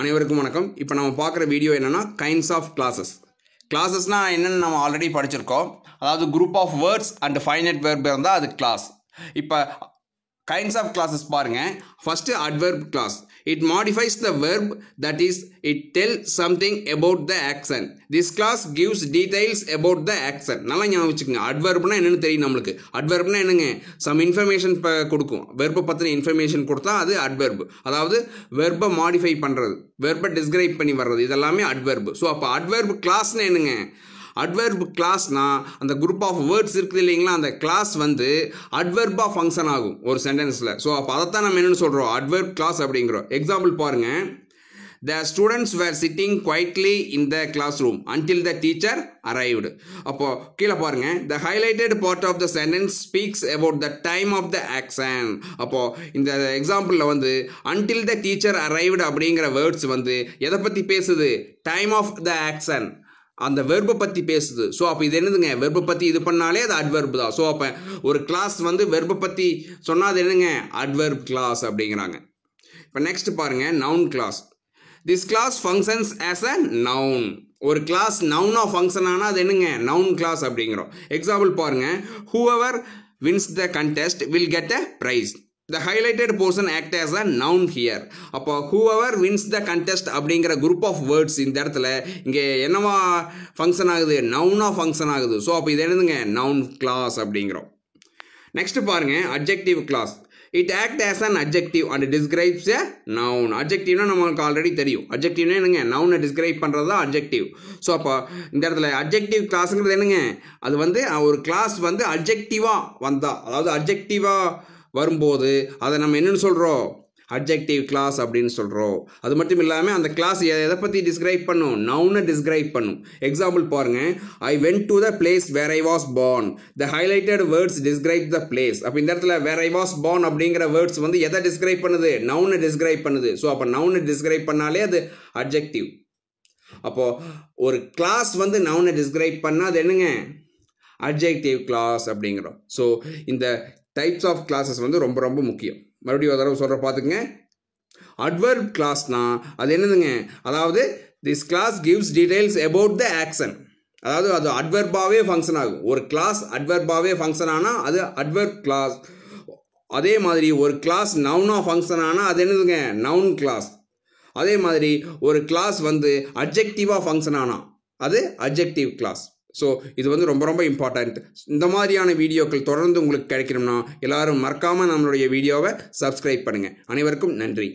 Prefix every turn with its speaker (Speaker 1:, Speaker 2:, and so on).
Speaker 1: அனைவருக்கும் வணக்கம். இப்போ நம்ம பார்க்குற வீடியோ என்னன்னா கைண்ட்ஸ் ஆஃப் கிளாஸஸ். கிளாஸஸ்னா என்னென்னு நம்ம ஆல்ரெடி படிச்சிருக்கோம். அதாவது group of words and finite verb இருந்தால் அது கிளாஸ். இப்போ கைண்ட்ஸ் ஆஃப் கிளாஸஸ் பாருங்க. First adverb clause. It modifies the verb, that is, it tells something about the action. This class gives details about the action. நல்லா ஞாபகம் வச்சுக்கோங்க. அட்வெர்ப்னா என்னன்னு தெரியும் நம்மளுக்கு. அட்வெர்ப்னா என்னங்க? சம் இன்ஃபர்மேஷன் கொடுக்கும். வெர்பை பற்றின இன்ஃபர்மேஷன் கொடுத்தா அது அட்வெர்ப். அதாவது வெர்பை மாடிஃபை பண்ணுறது, வெர்பை டிஸ்கிரைப் பண்ணி வர்றது, இதெல்லாமே அட்வெர்ப். ஸோ அப்போ அட்வெர்ப் கிளாஸ்னா என்னங்க? அட்வெர்ப் கிளாஸ்னா அந்த குரூப் ஆஃப் வேர்ட்ஸ் இருக்குது இல்லைங்களா, அந்த கிளாஸ் வந்து அட்வெர்பாக ஃபங்க்ஷன் ஆகும் ஒரு சென்டென்ஸில். ஸோ அப்போ அதைத்தான் நம்ம என்னென்னு சொல்கிறோம், அட்வெர்ப் கிளாஸ் அப்படிங்கிறோம். எக்ஸாம்பிள் பாருங்கள். The students were sitting quietly in the classroom until the teacher arrived. அப்போ கீழே பாருங்க. The highlighted part of the sentence speaks about the time of the action. அப்போ இந்த எக்ஸாம்பிளில் வந்து until the teacher arrived அப்படிங்கிற words வந்து எதை பற்றி பேசுது? டைம் ஆஃப் த ஆக்ஷன், அந்த வெர்பை பற்றி பேசுது. ஸோ அப்போ இது என்னதுங்க? வெர்பை பற்றி இது பண்ணாலே அது அட்வெர்ப் தான். ஸோ அப்போ ஒரு கிளாஸ் வந்து வெர்பை பற்றி சொன்னால் அது என்னங்க? அட்வெர்ப் கிளாஸ் அப்படிங்கிறாங்க. இப்போ நெக்ஸ்ட் பாருங்க, noun clause. This clause functions as a noun. ஒரு கிளாஸ் நவுனாக ஃபங்க்ஷன் ஆனால் அது என்னங்க? நவுன் கிளாஸ் அப்படிங்கிறோம். எக்ஸாம்பிள் பாருங்க. whoever wins the contest will get a prize. The highlighted portion act as a noun here. அப்போ whoever wins the contest அப்படிங்கிற group of words இந்த இடத்துல இங்கே என்னவா ஃபங்க்ஷன் ஆகுது? நவுனாக ஃபங்க்ஷன் ஆகுது. ஸோ அப்போ இது என்னதுங்க? நவுன் கிளாஸ் அப்படிங்கிறோம். நெக்ஸ்ட் பாருங்க, adjective clause. It acts as an adjective and describes a noun. அட்ஜெக்டிவ்னா நமக்கு ஆல்ரெடி தெரியும். அட்ஜெக்டிவ்னா என்னங்க? நவுனை டிஸ்கிரைப் பண்ணுறது தான் அட்ஜெக்டிவ். ஸோ அப்போ இந்த இடத்துல அட்ஜெக்டிவ் கிளாஸுங்கிறது என்னங்க? அது வந்து ஒரு கிளாஸ் வந்து அட்ஜெக்டிவாக வந்தால், அதாவது அட்ஜெக்டிவாக வரும்போது அதை நம்ம என்னென்னு சொல்கிறோம்? அட்ஜெக்டிவ் கிளாஸ் அப்படின்னு சொல்கிறோம். அது மட்டும் இல்லாமல் அந்த கிளாஸ் எதை பற்றி டிஸ்கிரைப் பண்ணும்? நவுனை டிஸ்கிரைப் பண்ணும். எக்ஸாம்பிள் பாருங்க. I went to the place where I was born. The highlighted words describe the place. அப்போ இந்த இடத்துல வேர் ஐ வாஸ் பார்ன் அப்படிங்கிற வேர்ட்ஸ் வந்து எதை டிஸ்கிரைப் பண்ணுது? நவுனை டிஸ்கிரைப் பண்ணுது. ஸோ அப்போ நவுனை டிஸ்கிரைப் பண்ணாலே அது அட்ஜெக்டிவ். அப்போது ஒரு கிளாஸ் வந்து நவுனை டிஸ்கிரைப் பண்ணால் அது என்னங்க? அட்ஜெக்டிவ் கிளாஸ் அப்படிங்கிறோம். ஸோ இந்த டைப்ஸ் ஆஃப் கிளாஸஸ் வந்து ரொம்ப ரொம்ப முக்கியம். மறுபடியும் ஒரு தடவை சொல்கிற பார்த்துக்குங்க. அட்வெர்ப் கிளாஸ்னா அது என்னதுங்க? அதாவது this clause gives details about the action. அதாவது அது அட்வெர்பாகவே ஃபங்க்ஷன் ஆகும். ஒரு கிளாஸ் அட்வெர்பாகவே ஃபங்க்ஷன் ஆனால் அது அட்வெர்ப் கிளாஸ். அதே மாதிரி ஒரு கிளாஸ் நவுனாக ஃபங்க்ஷன் ஆனால் அது என்னதுங்க? Noun class. அதே மாதிரி ஒரு கிளாஸ் வந்து அட்ஜெக்டிவாக ஃபங்க்ஷன் ஆனால் அது அட்ஜெக்டிவ் கிளாஸ். ஸோ இது வந்து ரொம்ப ரொம்ப இம்பார்ட்டண்ட். இந்த மாதிரியான வீடியோக்கள் தொடர்ந்து உங்களுக்கு கிடைக்கணும்னா எல்லாரும் மறக்காமல் நம்மளுடைய வீடியோவை சப்ஸ்கிரைப் பண்ணுங்கள். அனைவருக்கும் நன்றி.